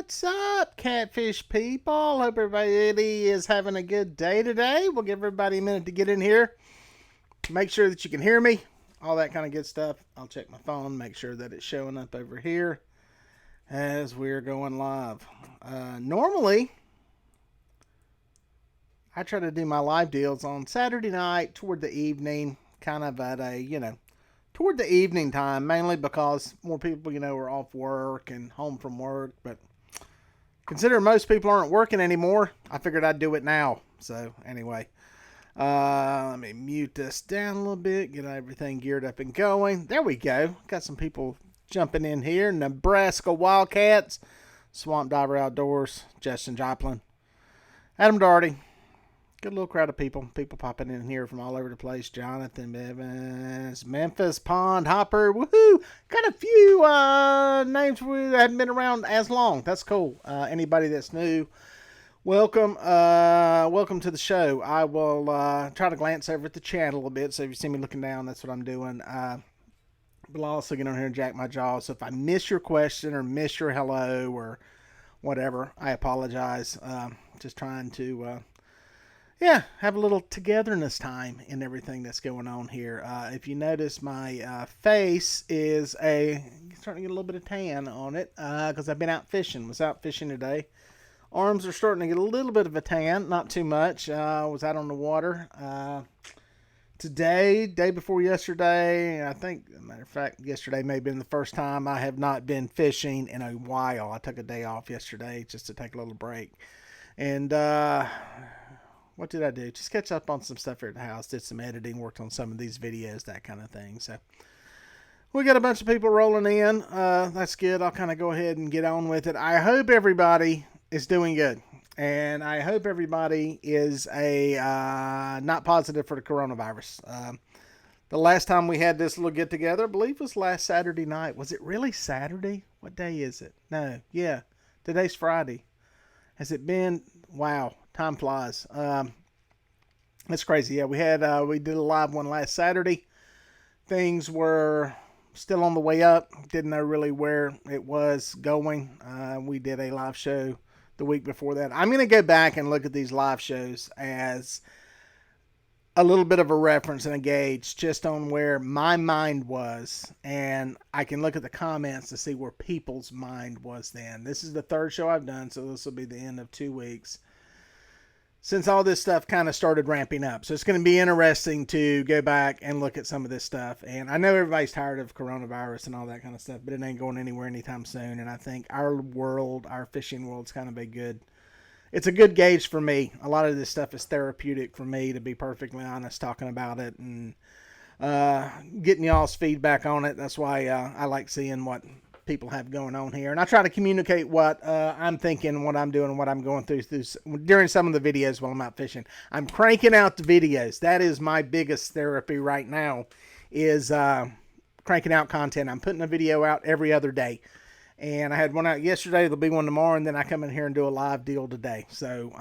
What's up, catfish people? Hope everybody is having a good day today. We'll give everybody a minute to get in here. Make sure that you can hear me. All that kind of good stuff. I'll check my phone, make sure that it's showing up over here as we're going live. Normally, I try to do my live deals on Saturday night toward the evening, kind of at toward the evening time, mainly because more people, are off work and home from work. But considering most people aren't working anymore, I figured I'd do it now. So anyway, let me mute this down a little bit, get everything geared up and going. There we go. Got some people jumping in here. Nebraska Wildcats, Swamp Diver Outdoors, Justin Joplin, Adam Darty. Good little crowd of people. People popping in here from all over the place. Jonathan Evans, Memphis Pond Hopper. Woohoo! Got a few names that haven't been around as long. That's cool. Anybody that's new, welcome. Welcome to the show. I will try to glance over at the chat a little bit. So if you see me looking down, that's what I'm doing. But I'll also get on here and jack my jaw. So if I miss your question or miss your hello or whatever, I apologize. Just trying to have a little togetherness time in everything that's going on here. If you notice, my face is starting to get a little bit of tan on it because I've been out fishing. Was out fishing today. Arms are starting to get a little bit of a tan, not too much. Was out on the water today, day before yesterday. I think, as a matter of fact, yesterday may have been the first time I have not been fishing in a while. I took a day off yesterday just to take a little break. And what did I do? Just catch up on some stuff here at the house. Did some editing, worked on some of these videos, that kind of thing. So we got a bunch of people rolling in. That's good. I'll kind of go ahead and get on with it. I hope everybody is doing good. And I hope everybody is not positive for the coronavirus. The last time we had this little get together, I believe was last Saturday night. Was it really Saturday? What day is it? No. Yeah. Today's Friday. Has it been? Wow. Time flies. It's crazy. Yeah, we did a live one last Saturday. Things were still on the way up. Didn't know really where it was going. We did a live show the week before that. I'm going to go back and look at these live shows as a little bit of a reference and a gauge just on where my mind was. And I can look at the comments to see where people's mind was then. This is the third show I've done, so this will be the end of 2 weeks since all this stuff kind of started ramping up. So it's going to be interesting to go back and look at some of this stuff. And I know everybody's tired of coronavirus and all that kind of stuff, but it ain't going anywhere anytime soon. And I think our fishing world's kind of it's a good gauge for me. A lot of this stuff is therapeutic for me, to be perfectly honest, talking about it and getting y'all's feedback on it. That's why I like seeing what people have going on here, and I try to communicate what I'm thinking, what I'm doing, what I'm going through during some of the videos while I'm out fishing. I'm cranking out the videos. That is my biggest therapy right now, is cranking out content. I'm putting a video out every other day, and I had one out yesterday. There'll be one tomorrow, and then I come in here and do a live deal today. So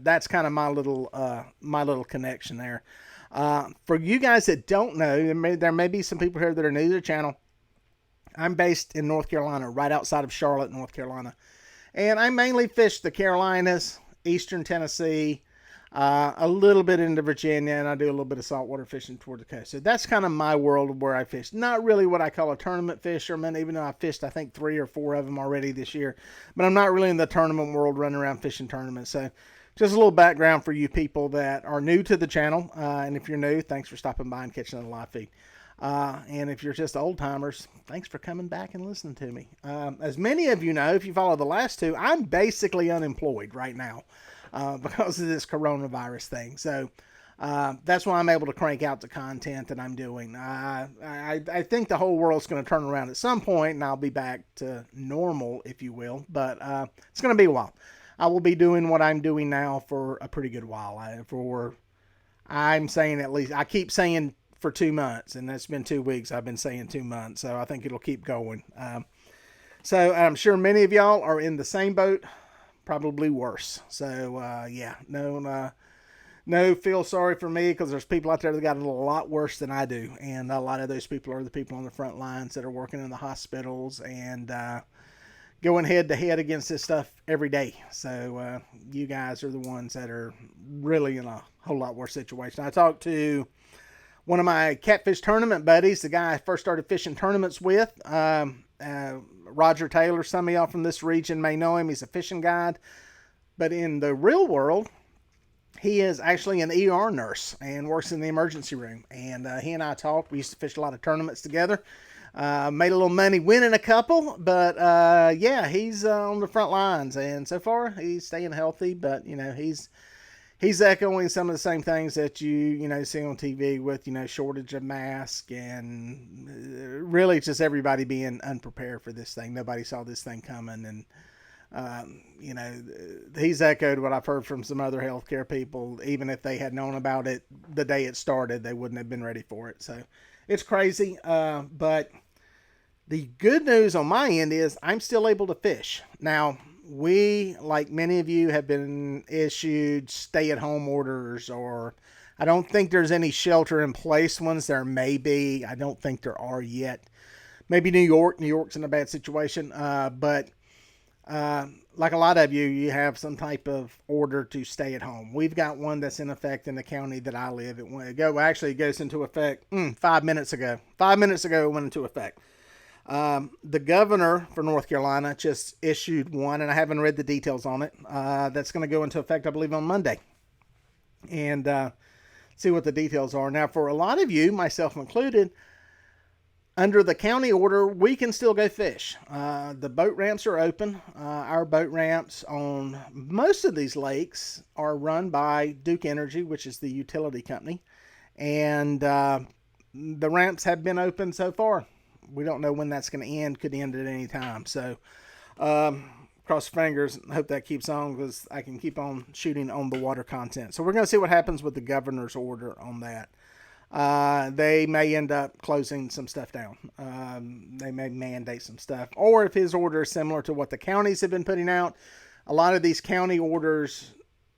that's kind of my little connection there. For you guys that don't know, there may be some people here that are new to the channel. I'm based in North Carolina, right outside of Charlotte, North Carolina. And I mainly fish the Carolinas, eastern Tennessee, a little bit into Virginia, and I do a little bit of saltwater fishing toward the coast. So that's kind of my world where I fish. Not really what I call a tournament fisherman, even though I fished, I think, 3 or 4 of them already this year. But I'm not really in the tournament world running around fishing tournaments. So just a little background for you people that are new to the channel. And if you're new, thanks for stopping by and catching the live feed. And if you're just old timers, thanks for coming back and listening to me. As many of you know, if you follow the last 2, I'm basically unemployed right now because of this coronavirus thing. So that's why I'm able to crank out the content that I'm doing. I think the whole world's going to turn around at some point, and I'll be back to normal, if you will. But it's going to be a while. I will be doing what I'm doing now for a pretty good while. I'm saying at least, I keep saying for 2 months, and that's been 2 weeks. I've been saying 2 months, so I think it'll keep going. So I'm sure many of y'all are in the same boat, probably worse. So no, feel sorry for me, because there's people out there that got it a lot worse than I do, and a lot of those people are the people on the front lines that are working in the hospitals and going head to head against this stuff every day. So you guys are the ones that are really in a whole lot worse situation. I talked to one of my catfish tournament buddies, the guy I first started fishing tournaments with, Roger Taylor. Some of y'all from this region may know him. He's a fishing guide. But in the real world, he is actually an ER nurse and works in the emergency room. And he and I talked. We used to fish a lot of tournaments together. Made a little money winning a couple. But yeah, he's on the front lines. And so far, he's staying healthy. But, you know, he's echoing some of the same things that you see on TV with, shortage of masks and really just everybody being unprepared for this thing. Nobody saw this thing coming. And, he's echoed what I've heard from some other healthcare people. Even if they had known about it the day it started, they wouldn't have been ready for it. So it's crazy. But the good news on my end is I'm still able to fish. Now, we, like many of you, have been issued stay-at-home orders, or I don't think there's any shelter-in-place ones. There may be. I don't think there are yet. Maybe New York. New York's in a bad situation. But like a lot of you, you have some type of order to stay at home. We've got one that's in effect in the county that I live in. It goes into effect 5 minutes ago. 5 minutes ago, it went into effect. The governor for North Carolina just issued one, and I haven't read the details on it. That's going to go into effect, I believe, on Monday. And see what the details are. Now, for a lot of you, myself included, under the county order, we can still go fish. The boat ramps are open. Our boat ramps on most of these lakes are run by Duke Energy, which is the utility company. And the ramps have been open so far. We don't know when that's going to end. Could end at any time. So, cross fingers. Hope that keeps on because I can keep on shooting on the water content. So we're going to see what happens with the governor's order on that. They may end up closing some stuff down. They may mandate some stuff. Or if his order is similar to what the counties have been putting out, a lot of these county orders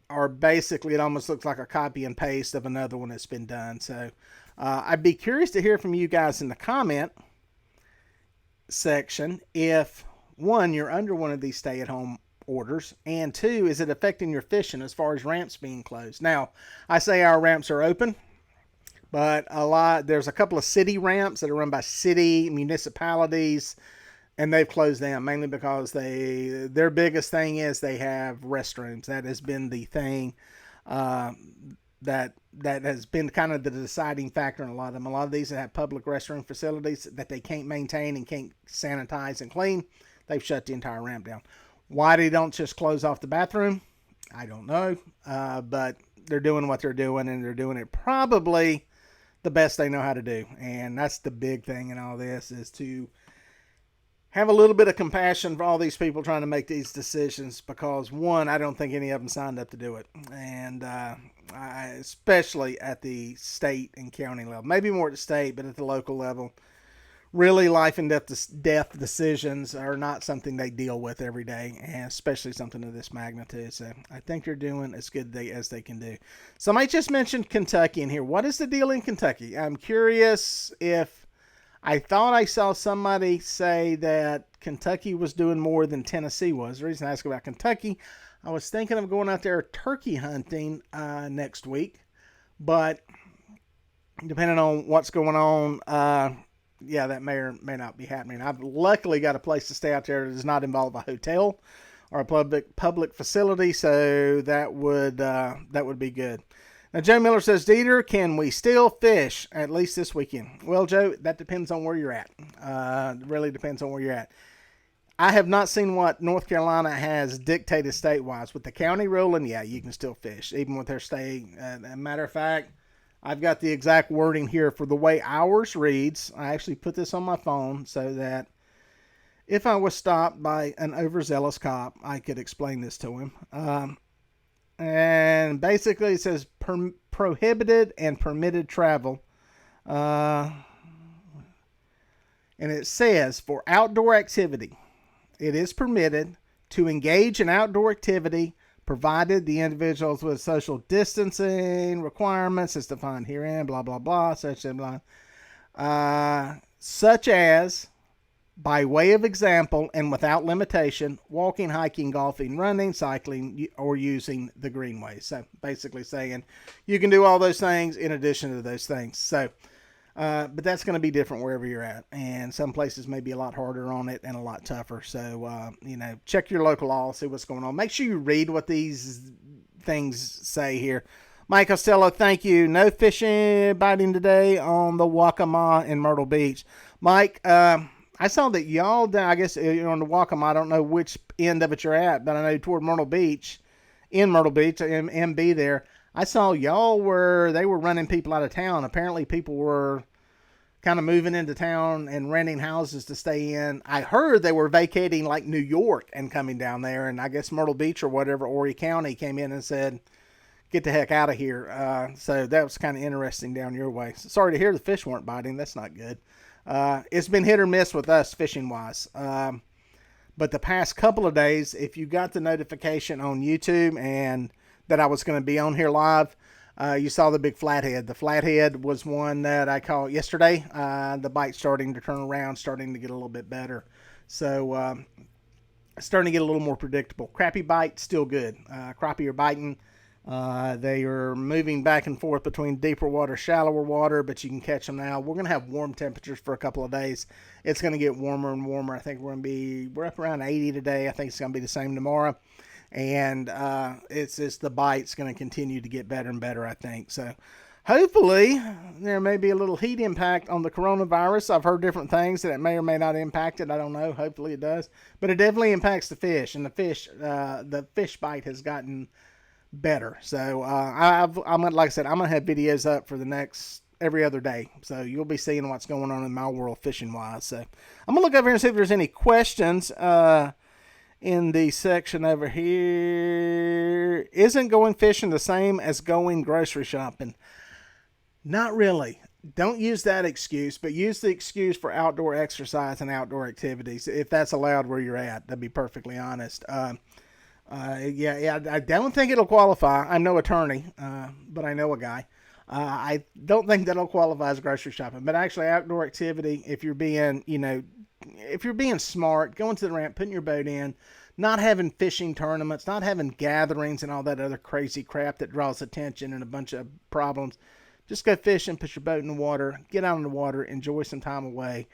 are basically, it almost looks like a copy and paste of another one that's been done. So I'd be curious to hear from you guys in the comment section if, one, you're under one of these stay-at-home orders, and two, is it affecting your fishing as far as ramps being closed? Now, I say our ramps are open, but there's a couple of city ramps that are run by city municipalities, and they've closed them mainly because their biggest thing is they have restrooms. That has been the thing that has been kind of the deciding factor in a lot of them. A lot of these that have public restroom facilities that they can't maintain and can't sanitize and clean, they've shut the entire ramp down. Why they don't just close off the bathroom, I don't know. But they're doing what they're doing, and they're doing it probably the best they know how to do. And that's the big thing in all this, is to have a little bit of compassion for all these people trying to make these decisions, because one, I don't think any of them signed up to do it. And especially at the state and county level, maybe more at the state, but at the local level, really life and death decisions are not something they deal with every day, and especially something of this magnitude. So I think they're doing as good as they can do. Somebody just mentioned Kentucky in here. What is the deal in Kentucky? I'm curious if I thought I saw somebody say that Kentucky was doing more than Tennessee was. The reason I asked about Kentucky, I was thinking of going out there turkey hunting next week, but depending on what's going on, yeah, that may or may not be happening. I've luckily got a place to stay out there that does not involve a hotel or a public facility, so that would be good. Now, Joe Miller says, Dieter, can we still fish at least this weekend? Well, Joe, that depends on where you're at. It really depends on where you're at. I have not seen what North Carolina has dictated state-wise. With the county ruling, yeah, you can still fish, even with their state. As a matter of fact, I've got the exact wording here for the way ours reads. I actually put this on my phone so that if I was stopped by an overzealous cop, I could explain this to him. And basically it says prohibited and permitted travel. And it says for outdoor activity, it is permitted to engage in outdoor activity provided the individuals with social distancing requirements as defined herein, blah, blah, blah, such and blah. Such as by way of example and without limitation, walking, hiking, golfing, running, cycling, or using the greenways. So basically saying you can do all those things in addition to those things. So, but that's going to be different wherever you're at. And some places may be a lot harder on it and a lot tougher. So, check your local law, see what's going on. Make sure you read what these things say here. Mike Costello, thank you. No fishing biting today on the Waccamaw in Myrtle Beach. Mike, I saw that y'all down, I guess you're on the Waccamaw. I don't know which end of it you're at, but I know toward Myrtle Beach, MB there. I saw they were running people out of town. Apparently people were kind of moving into town and renting houses to stay in. I heard they were vacating like New York and coming down there. And I guess Myrtle Beach or whatever, Horry County came in and said, get the heck out of here. So that was kind of interesting down your way. So sorry to hear the fish weren't biting. That's not good. It's been hit or miss with us fishing wise. But the past couple of days, if you got the notification on YouTube and that I was going to be on here live, you saw the big flathead. The flathead was one that I caught yesterday. The bite's starting to turn around, starting to get a little bit better. So, starting to get a little more predictable. Crappie bite, still good. Crappie are biting. They are moving back and forth between deeper water, shallower water, but you can catch them now. We're going to have warm temperatures for a couple of days. It's going to get warmer and warmer. I think we're up around 80 today. I think it's going to be the same tomorrow. And it's just the bite's going to continue to get better and better, I think. So hopefully there may be a little heat impact on the coronavirus. I've heard different things that it may or may not impact it. I don't know. Hopefully it does. But it definitely impacts the fish. And the fish bite has gotten better. So I'm like I said, I'm gonna have videos up for the next every other day, so you'll be seeing what's going on in my world fishing wise. So I'm gonna look over here and see if there's any questions in the section over here. Isn't going fishing the same as going grocery shopping? Not really. Don't use that excuse, but use the excuse for outdoor exercise and outdoor activities if that's allowed where you're at, to be perfectly honest. I don't think it'll qualify. I'm no attorney, but I know a guy. I don't think that'll qualify as grocery shopping, but actually outdoor activity, if you're being smart, going to the ramp, putting your boat in, not having fishing tournaments, not having gatherings and all that other crazy crap that draws attention and a bunch of problems. Just go fishing, put your boat in the water, get out in the water, enjoy some time away.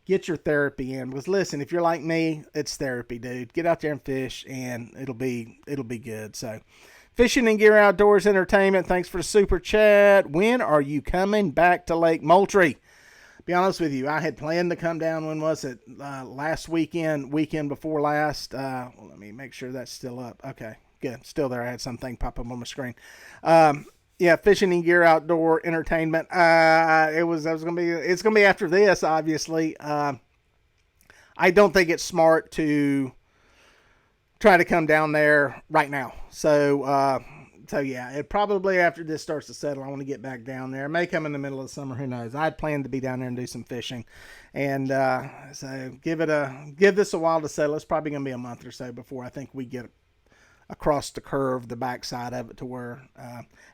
Get your therapy in. Because listen, if you're like me, it's therapy, dude. Get out there and fish, and it'll be good. So, Fishing and Gear Outdoors Entertainment, thanks for the super chat. When are you coming back to Lake Moultrie? Be honest with you, I had planned to come down. When was it? Last weekend before last. Let me make sure that's still up. Okay, good. Still there. I had something pop up on my screen. Yeah, Fishing and Gear Outdoor Entertainment. It's gonna be after this, obviously. I don't think it's smart to try to come down there right now. So yeah, it probably after this starts to settle, I want to get back down there. It may come in the middle of the summer. Who knows? I'd planned to be down there and do some fishing, and so give this a while to settle. It's probably gonna be a month or so before I think we get across the curve, the backside of it, to where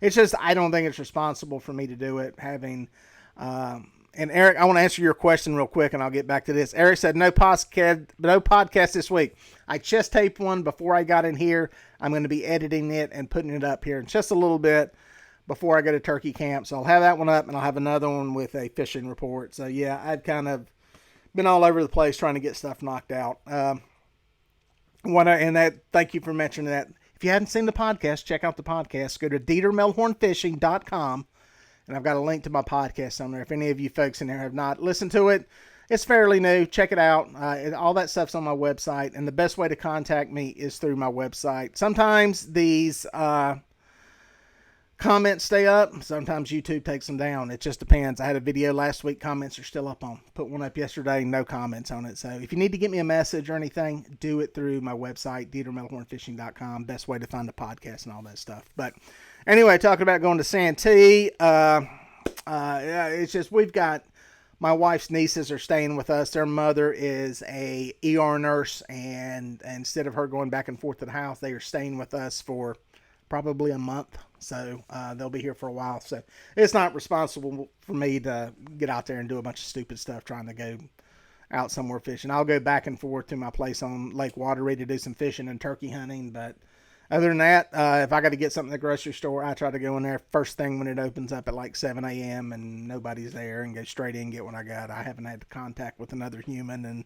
it's just, I don't think it's responsible for me to do it. Having and Eric, I want to answer your question real quick, and I'll get back to this. Eric said no podcast this week. I chest taped one before I got in here. I'm going to be editing it and putting it up here in just a little bit before I go to turkey camp. So I'll have that one up, and I'll have another one with a fishing report. So yeah, I've kind of been all over the place trying to get stuff knocked out. Thank you for mentioning that. If you hadn't seen the podcast, check out the podcast. Go to DieterMelhornFishing.com, and I've got a link to my podcast on there. If any of you folks in there have not listened to it, it's fairly new. Check it out. All that stuff's on my website, and the best way to contact me is through my website. Sometimes these comments stay up. Sometimes YouTube takes them down. It just depends. I had a video last week. Comments are still up on. Put one up yesterday. No comments on it. So if you need to get me a message or anything, do it through my website, DieterMelhornFishing.com. Best way to find the podcast and all that stuff. But anyway, talking about going to Santee. It's just we've got my wife's nieces are staying with us. Their mother is a ER nurse, and instead of her going back and forth to the house, they are staying with us for probably a month. So they'll be here for a while. So it's not responsible for me to get out there and do a bunch of stupid stuff trying to go out somewhere fishing. I'll go back and forth to my place on Lake Wateree to do some fishing and turkey hunting, but other than that, if I got to get something at the grocery store, I try to go in there first thing when it opens up at like 7 a.m. and nobody's there and go straight in and get what I got. I haven't had contact with another human and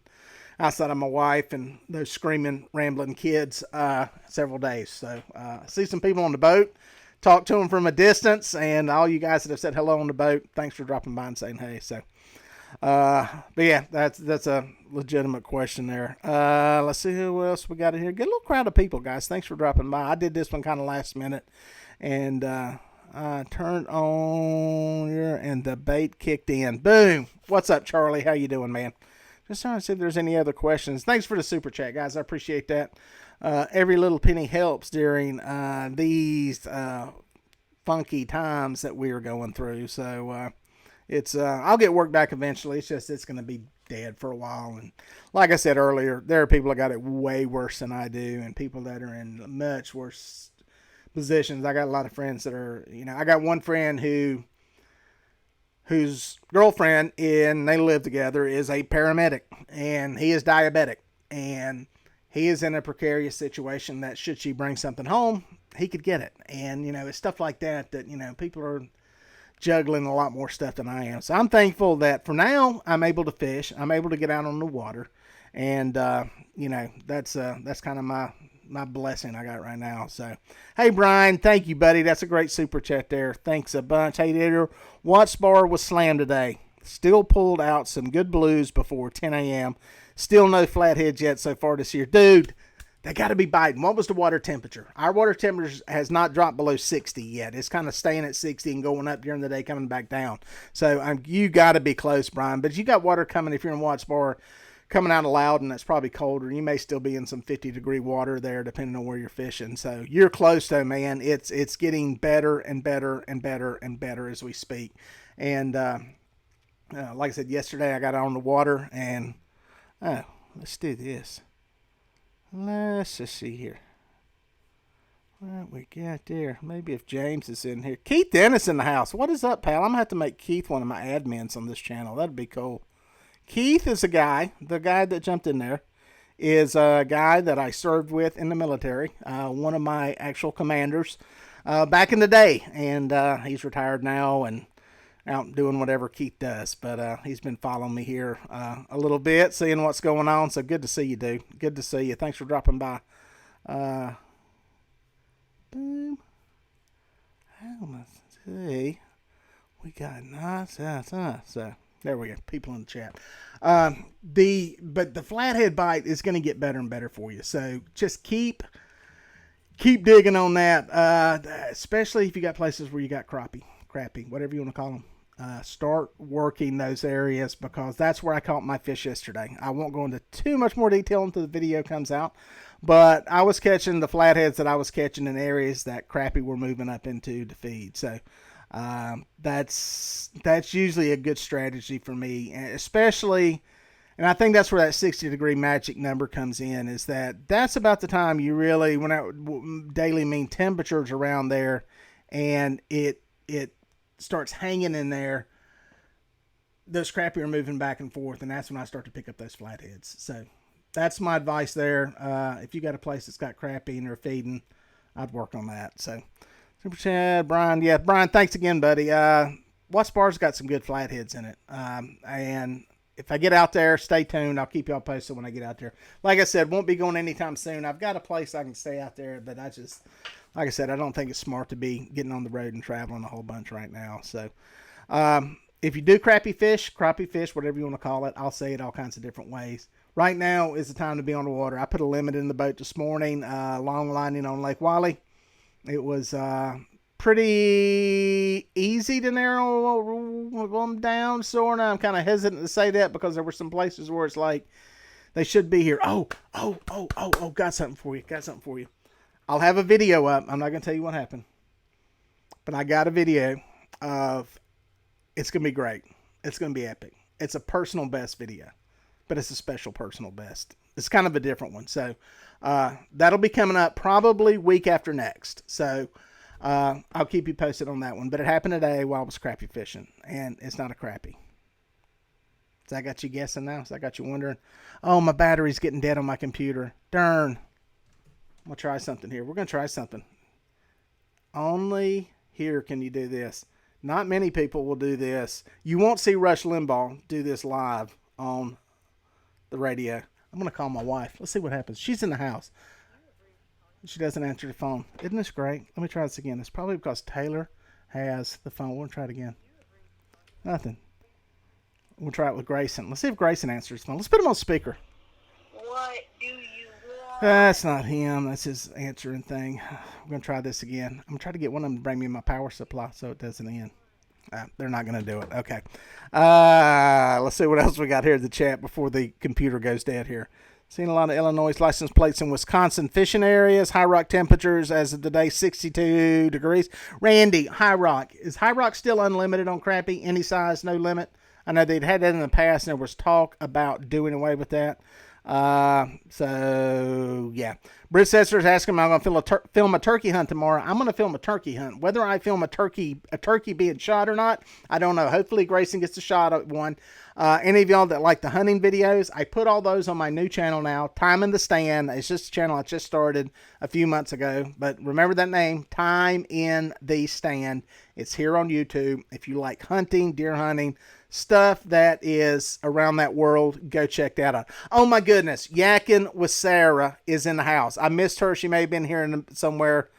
outside of my wife and those screaming, rambling kids several days. So see some people on the boat, talk to them from a distance, and all you guys that have said hello on the boat, thanks for dropping by and saying hey. So but yeah, that's a legitimate question there. Let's see who else we got in here. Get a little crowd of people, guys. Thanks for dropping by. I did this one kind of last minute, and I turned on here, and the bait kicked in. Boom. What's up, Charlie? How you doing, man? Just trying to see if there's any other questions. Thanks for the super chat, guys. I appreciate that. Every little penny helps during these funky times that we are going through. So it's I'll get work back eventually. It's just it's going to be dead for a while. And like I said earlier, there are people that got it way worse than I do, and people that are in much worse positions. I got a lot of friends that are, I got one friend whose girlfriend, and they live together, is a paramedic, and he is diabetic, and he is in a precarious situation that should she bring something home, he could get it. And, it's stuff like that, people are juggling a lot more stuff than I am. So I'm thankful that for now I'm able to fish. I'm able to get out on the water. And, that's kind of my blessing I got right now. So, hey, Brian, thank you, buddy. That's a great super chat there. Thanks a bunch. Hey, there, Watts Bar was slammed today. Still pulled out some good blues before 10 a.m. Still no flatheads yet so far this year. Dude, they got to be biting. What was the water temperature? Our water temperature has not dropped below 60 yet. It's kind of staying at 60 and going up during the day, coming back down. So you got to be close, Brian. But you got water coming if you're in Watts Bar, coming out of Loudon. That's probably colder. You may still be in some 50-degree water there, depending on where you're fishing. So you're close, though, man. It's getting better and better and better and better as we speak. And like I said yesterday, I got out on the water, and let's do this. Let's just see here. What we got there? Maybe if James is in here. Keith Dennis in the house. What is up, pal? I'm going to have to make Keith one of my admins on this channel. That'd be cool. Keith is the guy that jumped in there, is a guy that I served with in the military. One of my actual commanders back in the day. And he's retired now and out doing whatever Keith does. But he's been following me here a little bit, seeing what's going on. So good to see you, dude. Good to see you. Thanks for dropping by. Boom. How much? See, we got nice. So there we go. People in the chat. But the flathead bite is going to get better and better for you. So just keep digging on that. Especially if you got places where you got crappie, whatever you want to call them. Start working those areas, because that's where I caught my fish yesterday. I won't go into too much more detail until the video comes out, but I was catching the flatheads that I was catching in areas that crappie were moving up into to feed. So that's usually a good strategy for me, and especially, and I think that's where that 60-degree magic number comes in, is that's about the time you really, when I daily mean temperatures around there, and it starts hanging in there, those crappie are moving back and forth, and that's when I start to pick up those flatheads. So that's my advice there. If you got a place that's got crappie and they're feeding, I'd work on that. So super chat, Brian. Yeah, Brian, thanks again, buddy. Watts Bar's got some good flatheads in it. And if I get out there, stay tuned. I'll keep y'all posted when I get out there. Like I said, won't be going anytime soon. I've got a place I can stay out there, but like I said, I don't think it's smart to be getting on the road and traveling a whole bunch right now. So if you do crappie fish, whatever you want to call it, I'll say it all kinds of different ways. Right now is the time to be on the water. I put a limit in the boat this morning, long lining on Lake Wylie. It was pretty easy to narrow them down, sort of. I'm kind of hesitant to say that because there were some places where it's like, they should be here. Oh, got something for you. I'll have a video up. I'm not going to tell you what happened, but I got a video of, it's going to be great. It's going to be epic. It's a personal best video, but it's a special personal best. It's kind of a different one. So that'll be coming up probably week after next. So I'll keep you posted on that one. But it happened today while I was crappie fishing, and it's not a crappie. that got you guessing now? Has that got you wondering? Oh, my battery's getting dead on my computer. Darn. I'm going to try something here. We're going to try something. Only here can you do this. Not many people will do this. You won't see Rush Limbaugh do this live on the radio. I'm going to call my wife. Let's see what happens. She's in the house. She doesn't answer the phone. Isn't this great? Let me try this again. It's probably because Taylor has the phone. We'll try it again. Nothing. We'll try it with Grayson. Let's see if Grayson answers the phone. Let's put him on speaker. What do you want? That's not him. That's his answering thing. We're going to try this again. I'm going to try to get one of them to bring me my power supply so it doesn't end. They're not going to do it. Okay. Let's see what else we got here in the chat before the computer goes dead here. Seen a lot of Illinois license plates in Wisconsin fishing areas. High Rock temperatures as of today, 62 degrees. Randy, High Rock. Is High Rock still unlimited on crappie? Any size, no limit? I know they'd had that in the past, and there was talk about doing away with that. So, yeah. Britt Setzer is asking, am I going to film a turkey hunt tomorrow? I'm going to film a turkey hunt. Whether I film a turkey being shot or not, I don't know. Hopefully Grayson gets a shot at one. Any of y'all that like the hunting videos, I put all those on my new channel now, Time in the Stand. It's just a channel I just started a few months ago, but remember that name, Time in the Stand. It's here on YouTube. If you like hunting, deer hunting, stuff that is around that world, go check that out. Oh my goodness, Yakking with Sarah is in the house. I missed her. She may have been here somewhere.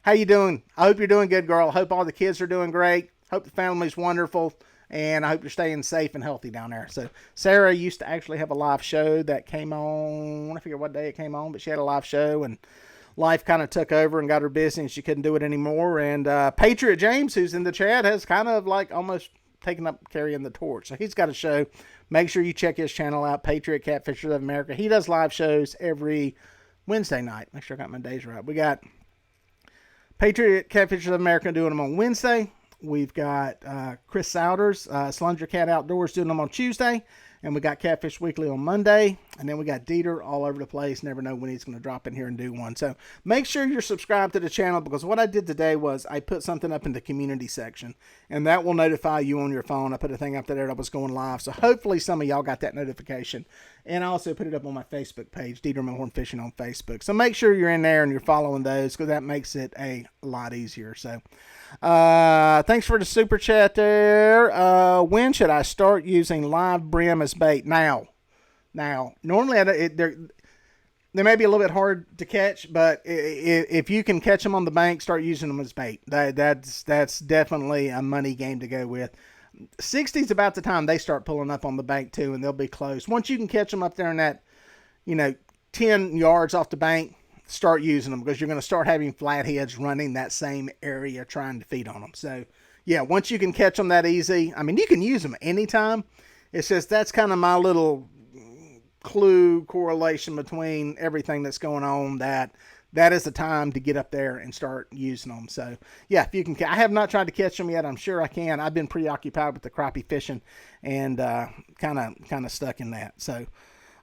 How you doing? I hope you're doing good, girl. I hope all the kids are doing great. Hope the family's wonderful. And I hope you're staying safe and healthy down there. So Sarah used to actually have a live show that came on. I forget what day it came on, but she had a live show, and life kind of took over and got her busy, and she couldn't do it anymore. And Patriot James, who's in the chat, has kind of like almost taken up carrying the torch. So he's got a show. Make sure you check his channel out, Patriot Catfishers of America. He does live shows every Wednesday night. Make sure I got my days right. We got Patriot Catfishers of America doing them on Wednesday. We've got Chris Souders, Slunger Cat Outdoors, doing them on Tuesday. And we got Catfish Weekly on Monday. And then we got Dieter all over the place. Never know when he's going to drop in here and do one. So make sure you're subscribed to the channel, because what I did today was I put something up in the community section. And that will notify you on your phone. I put a thing up there that I was going live. So hopefully some of y'all got that notification. And I also put it up on my Facebook page, Dieter Milhorn Fishing on Facebook. So make sure you're in there and you're following those, because that makes it a lot easier. So thanks for the super chat there. When should I start using live brim as bait? Now, normally they may be a little bit hard to catch, but if you can catch them on the bank, start using them as bait. That's definitely a money game to go with. 60 is about the time they start pulling up on the bank too, and they'll be close. Once you can catch them up there in that, 10 yards off the bank, start using them, because you're going to start having flatheads running that same area trying to feed on them. So yeah, once you can catch them that easy, I mean, you can use them anytime. It's just, that's kind of my little clue correlation between everything that's going on, that is the time to get up there and start using them. So yeah, if you can, I have not tried to catch them yet. I'm sure I can. I've been preoccupied with the crappie fishing and kind of stuck in that. So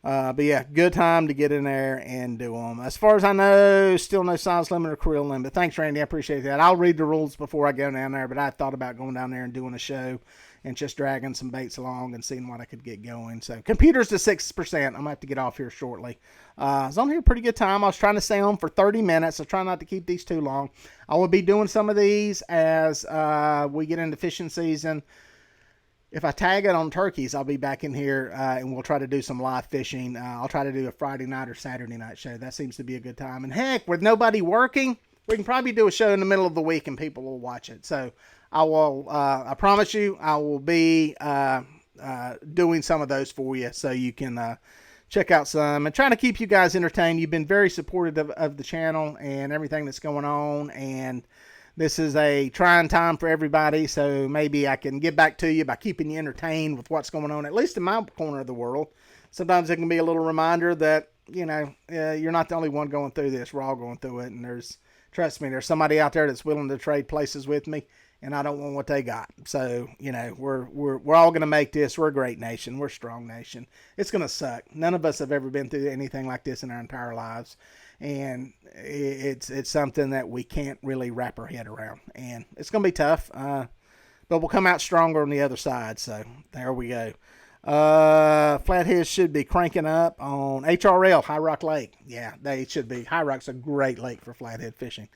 but yeah, good time to get in there and do them. As far as I know, still no size limit or creel limit. Thanks, Randy. I appreciate that. I'll read the rules before I go down there, but I thought about going down there and doing a show and just dragging some baits along and seeing what I could get going. So computer's to 6%. I'm going to have to get off here shortly. I was on here a pretty good time. I was trying to stay on for 30 minutes. I try not to keep these too long. I will be doing some of these as we get into fishing season. If I tag it on turkeys, I'll be back in here and we'll try to do some live fishing. I'll try to do a Friday night or Saturday night show. That seems to be a good time. And heck, with nobody working, we can probably do a show in the middle of the week and people will watch it. So I will, I promise you, I will be doing some of those for you so you can check out some and trying to keep you guys entertained. You've been very supportive of the channel and everything that's going on, and this is a trying time for everybody, so maybe I can get back to you by keeping you entertained with what's going on, at least in my corner of the world. Sometimes it can be a little reminder that, you're not the only one going through this. We're all going through it, and trust me, there's somebody out there that's willing to trade places with me, and I don't want what they got. So, we're all going to make this. We're a great nation. We're a strong nation. It's going to suck. None of us have ever been through anything like this in our entire lives. And it's something that we can't really wrap our head around. And it's going to be tough, but we'll come out stronger on the other side. So there we go. Flathead should be cranking up on HRL, High Rock Lake. Yeah, they should be. High Rock's a great lake for flathead fishing.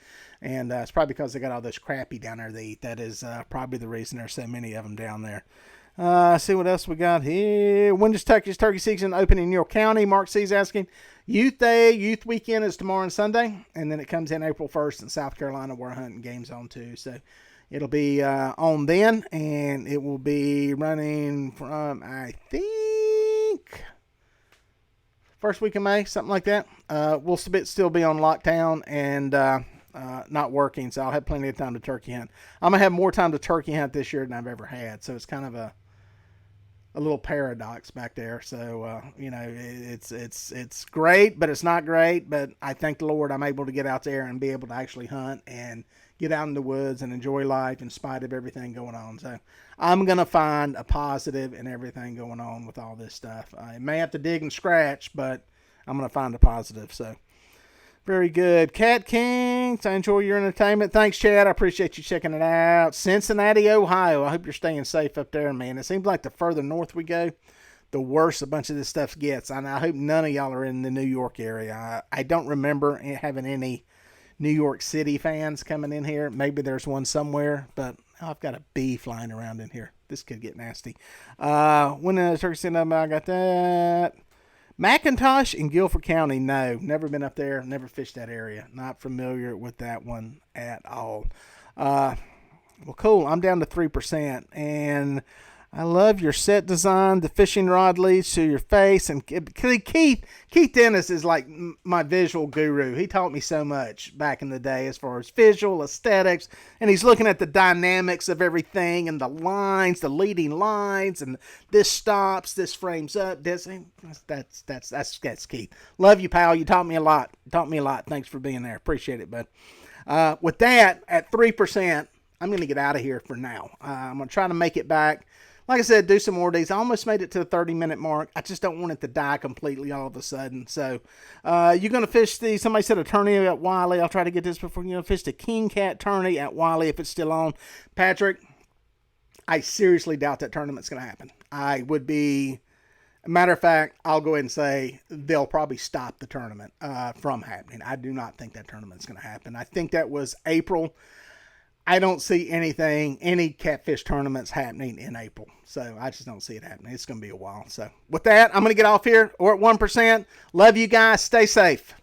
And it's probably because they got all this crappie down there to eat. That is probably the reason there's so many of them down there. See what else we got here. When does Texas turkey season open in your county? Mark C's asking. Youth Day, Youth Weekend is tomorrow and Sunday. And then it comes in April 1st in South Carolina. We're hunting games on too. So it'll be on then. And it will be running from, I think, first week of May, something like that. We'll still be on lockdown and not working, so I'll have plenty of time to turkey hunt. I'm going to have more time to turkey hunt this year than I've ever had, so it's kind of a little paradox back there. So, it's great, but it's not great, but I thank the Lord I'm able to get out there and be able to actually hunt and get out in the woods and enjoy life in spite of everything going on. So I'm going to find a positive in everything going on with all this stuff. I may have to dig and scratch, but I'm going to find a positive. So very good. Cat King, I enjoy your entertainment. Thanks, Chad. I appreciate you checking it out. Cincinnati, Ohio. I hope you're staying safe up there, man. It seems like the further north we go, the worse a bunch of this stuff gets. And I hope none of y'all are in the New York area. I don't remember having any New York City fans coming in here. Maybe there's one somewhere, but I've got a bee flying around in here. This could get nasty. When the turkey sent up, I got that. McIntosh in Guilford County, no. Never been up there. Never fished that area. Not familiar with that one at all. Well, cool. I'm down to 3%. And I love your set design. The fishing rod leads to your face. And Keith Dennis is like my visual guru. He taught me so much back in the day as far as visual aesthetics. And he's looking at the dynamics of everything and the lines, the leading lines, and this stops, this frames up. That's Keith. Love you, pal. You taught me a lot. Thanks for being there. Appreciate it, bud. With that, at 3%, I'm going to get out of here for now. I'm going to try to make it back. Like I said, do some more days. I almost made it to the 30-minute mark. I just don't want it to die completely all of a sudden. So, you're going to fish somebody said a tourney at Wiley. I'll try to get this before fish the King Cat tourney at Wiley if it's still on. Patrick, I seriously doubt that tournament's going to happen. Matter of fact, I'll go ahead and say they'll probably stop the tournament from happening. I do not think that tournament's going to happen. I think that was April. I don't see any catfish tournaments happening in April. So I just don't see it happening. It's going to be a while. So with that, I'm going to get off here. We're at 1%. Love you guys. Stay safe.